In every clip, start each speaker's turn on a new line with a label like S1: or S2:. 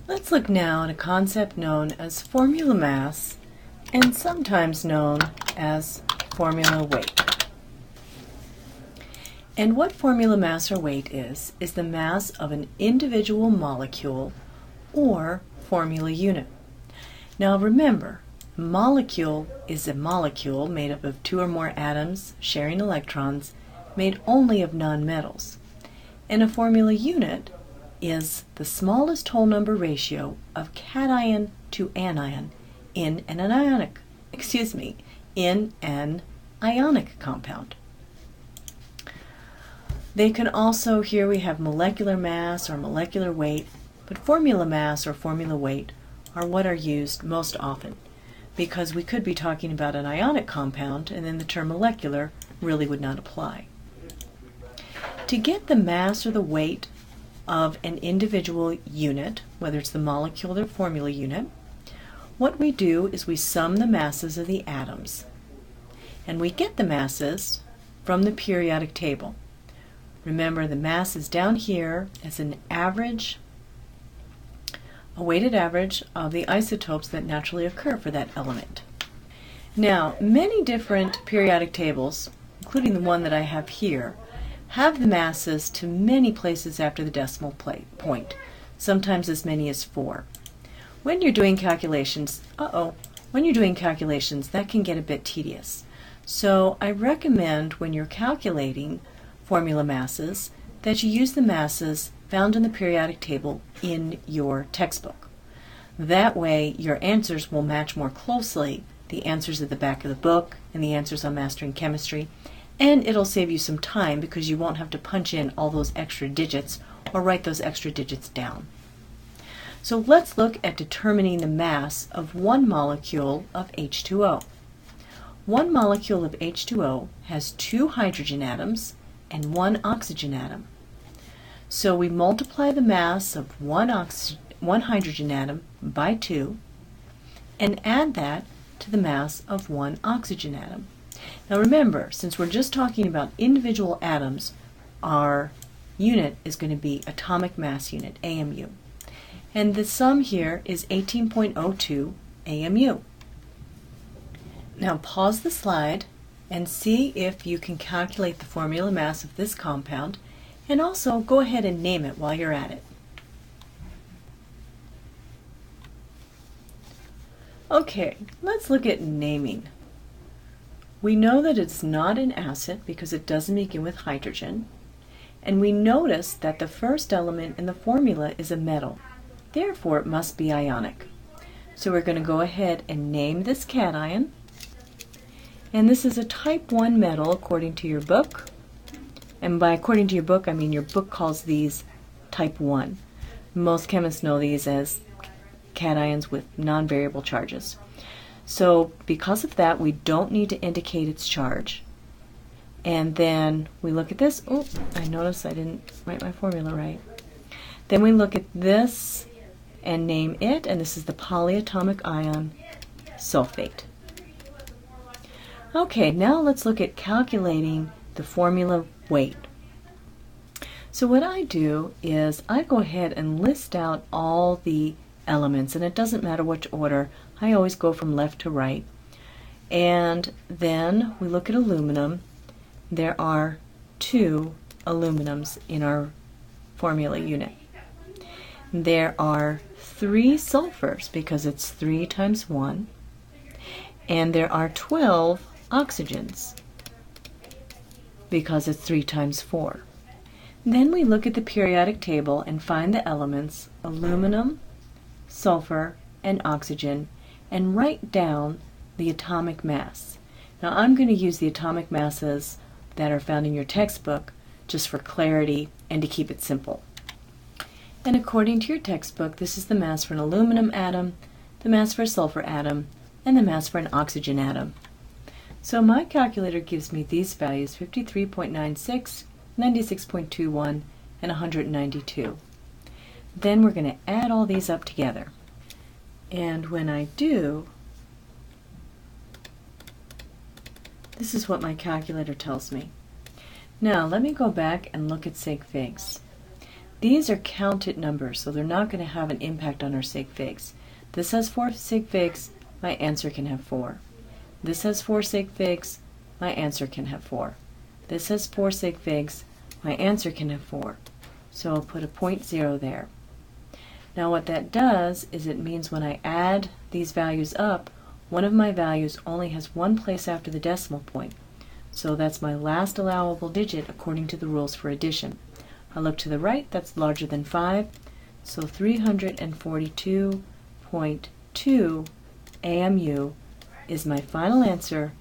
S1: Let's look now at a concept known as formula mass and sometimes known as formula weight. And what formula mass or weight is the mass of an individual molecule or formula unit. Now remember, molecule is a molecule made up of two or more atoms sharing electrons made only of nonmetals. And a formula unit is the smallest whole number ratio of cation to anion in an ionic compound. They can also, here we have molecular mass or molecular weight, but formula mass or formula weight are what are used most often, because we could be talking about an ionic compound and then the term molecular really would not apply. To get the mass or the weight of an individual unit, whether it's the molecule or formula unit, what we do is we sum the masses of the atoms. And we get the masses from the periodic table. Remember, the mass is down here as an average, a weighted average of the isotopes that naturally occur for that element. Now, many different periodic tables, including the one that I have here, have the masses to many places after the decimal point, sometimes as many as 4. When you're doing calculations, that can get a bit tedious. So I recommend when you're calculating formula masses that you use the masses found in the periodic table in your textbook. That way your answers will match more closely the answers at the back of the book and the answers on Mastering Chemistry, and it'll save you some time because you won't have to punch in all those extra digits or write those extra digits down. So let's look at determining the mass of one molecule of H2O. One molecule of H2O has 2 hydrogen atoms and 1 oxygen atom. So we multiply the mass of one hydrogen atom by 2 and add that to the mass of 1 oxygen atom. Now remember, since we're just talking about individual atoms, our unit is going to be atomic mass unit, AMU. And the sum here is 18.02 AMU. Now pause the slide and see if you can calculate the formula mass of this compound, and also go ahead and name it while you're at it. Okay, let's look at naming. We know that it's not an acid because it doesn't begin with hydrogen, and we notice that the first element in the formula is a metal. Therefore, it must be ionic. So we're going to go ahead and name this cation. And this is a type 1 metal according to your book. And by according to your book, I mean your book calls these type 1. Most chemists know these as cations with non-variable charges. So because of that, we don't need to indicate its charge. And then we look at this. Oh, I noticed I didn't write my formula right. Then we look at this and name it, and this is the polyatomic ion sulfate. Okay, now let's look at calculating the formula weight. So what I do is I go ahead and list out all the elements, and it doesn't matter which order. I always go from left to right. And then we look at aluminum. There are 2 aluminums in our formula unit. There are 3 sulfurs because it's 3 times 1. And there are 12 oxygens because it's 3 times 4. Then we look at the periodic table and find the elements aluminum, sulfur, and oxygen, and write down the atomic mass. Now I'm going to use the atomic masses that are found in your textbook just for clarity and to keep it simple. And according to your textbook, this is the mass for an aluminum atom, the mass for a sulfur atom, and the mass for an oxygen atom. So my calculator gives me these values: 53.96, 96.21, and 192. Then we're going to add all these up together. And when I do, this is what my calculator tells me. Now let me go back and look at sig figs. These are counted numbers, so they're not going to have an impact on our sig figs. This has 4 sig figs, my answer can have 4. This has 4 sig figs, my answer can have 4. This has 4 sig figs, my answer can have 4. So I'll put a 0.0 there. Now what that does is it means when I add these values up, one of my values only has one place after the decimal point. So that's my last allowable digit according to the rules for addition. I look to the right, that's larger than 5, so 342.2 AMU is my final answer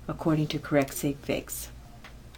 S1: according to correct sig figs.